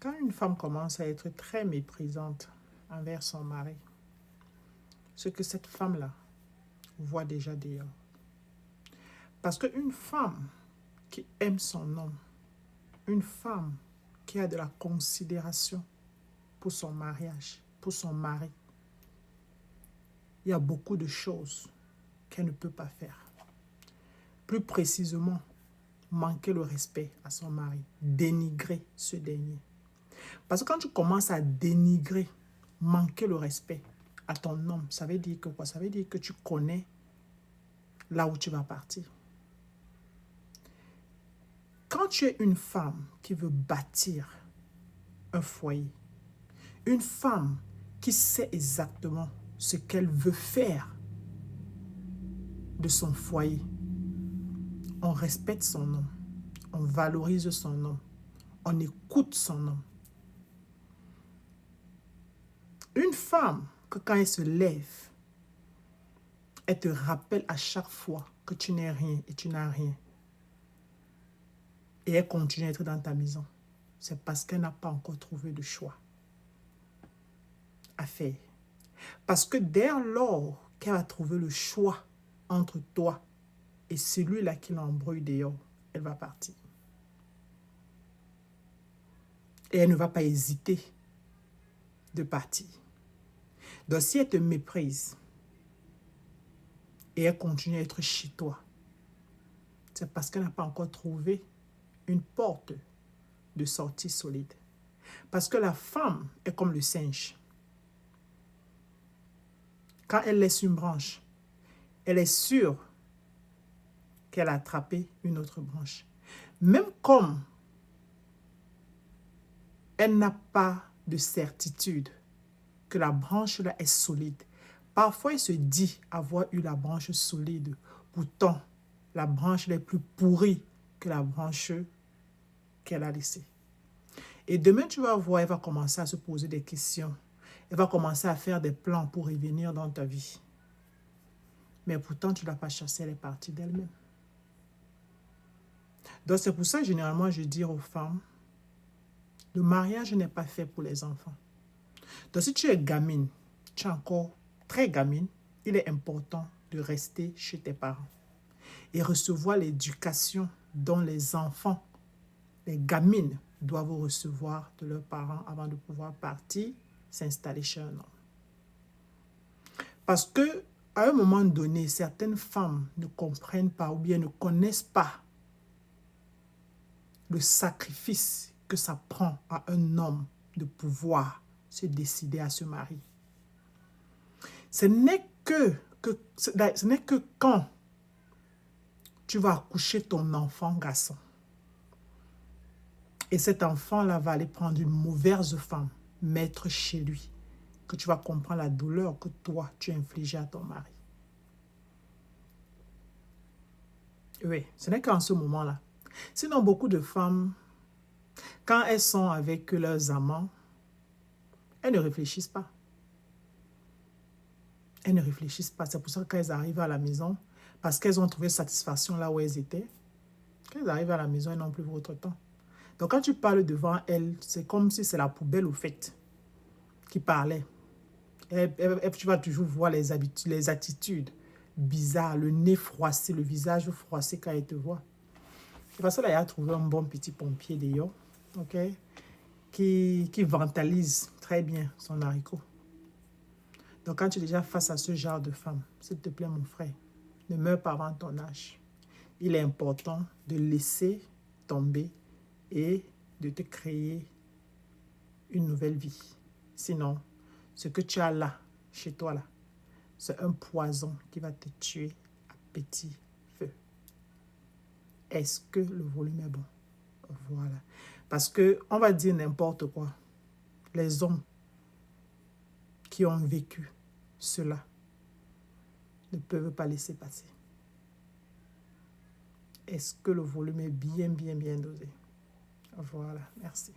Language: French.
Quand une femme commence à être très méprisante envers son mari, ce que cette femme-là voit déjà dehors. Parce qu'une femme qui aime son homme, une femme qui a de la considération pour son mariage, pour son mari, il y a beaucoup de choses qu'elle ne peut pas faire. Plus précisément, manquer le respect à son mari, dénigrer ce dernier. Parce que quand tu commences à dénigrer, manquer le respect à ton homme, ça veut dire que quoi? Ça veut dire que tu connais là où tu vas partir. Quand tu es une femme qui veut bâtir un foyer, une femme qui sait exactement ce qu'elle veut faire de son foyer, on respecte son homme, on valorise son homme, on écoute son homme. Une femme que quand elle se lève, elle te rappelle à chaque fois que tu n'es rien et tu n'as rien. Et elle continue à être dans ta maison. C'est parce qu'elle n'a pas encore trouvé de choix à faire. Parce que dès lors qu'elle va trouver le choix entre toi et celui-là qui l'embrouille dehors, elle va partir. Et elle ne va pas hésiter de partir. Donc si elle te méprise et elle continue à être chez toi, c'est parce qu'elle n'a pas encore trouvé une porte de sortie solide. Parce que la femme est comme le singe. Quand elle laisse une branche, elle est sûre qu'elle a attrapé une autre branche. Même comme elle n'a pas de certitude que la branche là est solide. Parfois, elle se dit avoir eu la branche solide. Pourtant, la branche est plus pourrie que la branche qu'elle a laissée. Et demain, tu vas voir, elle va commencer à se poser des questions. Elle va commencer à faire des plans pour revenir dans ta vie. Mais pourtant, tu ne l'as pas chassée, elle est partie d'elle-même. Donc, c'est pour ça que généralement, je dis aux femmes, le mariage n'est pas fait pour les enfants. Donc, si tu es gamine, tu es encore très gamine, il est important de rester chez tes parents et recevoir l'éducation dont les enfants, les gamines, doivent recevoir de leurs parents avant de pouvoir partir, s'installer chez un homme. Parce que à un moment donné, certaines femmes ne comprennent pas ou bien ne connaissent pas le sacrifice que ça prend à un homme de pouvoir se décider à se marier. Ce n'est que quand tu vas accoucher ton enfant garçon et cet enfant-là va aller prendre une mauvaise femme, mettre chez lui, que tu vas comprendre la douleur que toi, tu as infligée à ton mari. Oui, ce n'est qu'en ce moment-là. Sinon, beaucoup de femmes, quand elles sont avec leurs amants, elles ne réfléchissent pas. Elles ne réfléchissent pas. C'est pour ça qu'elles arrivent à la maison, parce qu'elles ont trouvé satisfaction là où elles étaient. Quand elles arrivent à la maison, elles n'ont plus votre temps. Donc, quand tu parles devant elles, c'est comme si c'est la poubelle au fait qui parlait. Tu vas toujours voir les attitudes bizarres, le nez froissé, le visage froissé quand elles te voient. C'est parce que là, il a trouvé un bon petit pompier d'ailleurs, ok, qui ventalise très bien son haricot. Donc, quand tu es déjà face à ce genre de femme, s'il te plaît, mon frère, ne meurs pas avant ton âge. Il est important de laisser tomber et de te créer une nouvelle vie. Sinon, ce que tu as là, chez toi là, c'est un poison qui va te tuer à petit feu. Est-ce que le volume est bon? Voilà. Parce que on va dire n'importe quoi. Les hommes qui ont vécu cela ne peuvent pas laisser passer. Est-ce que le volume est bien dosé? Voilà, merci.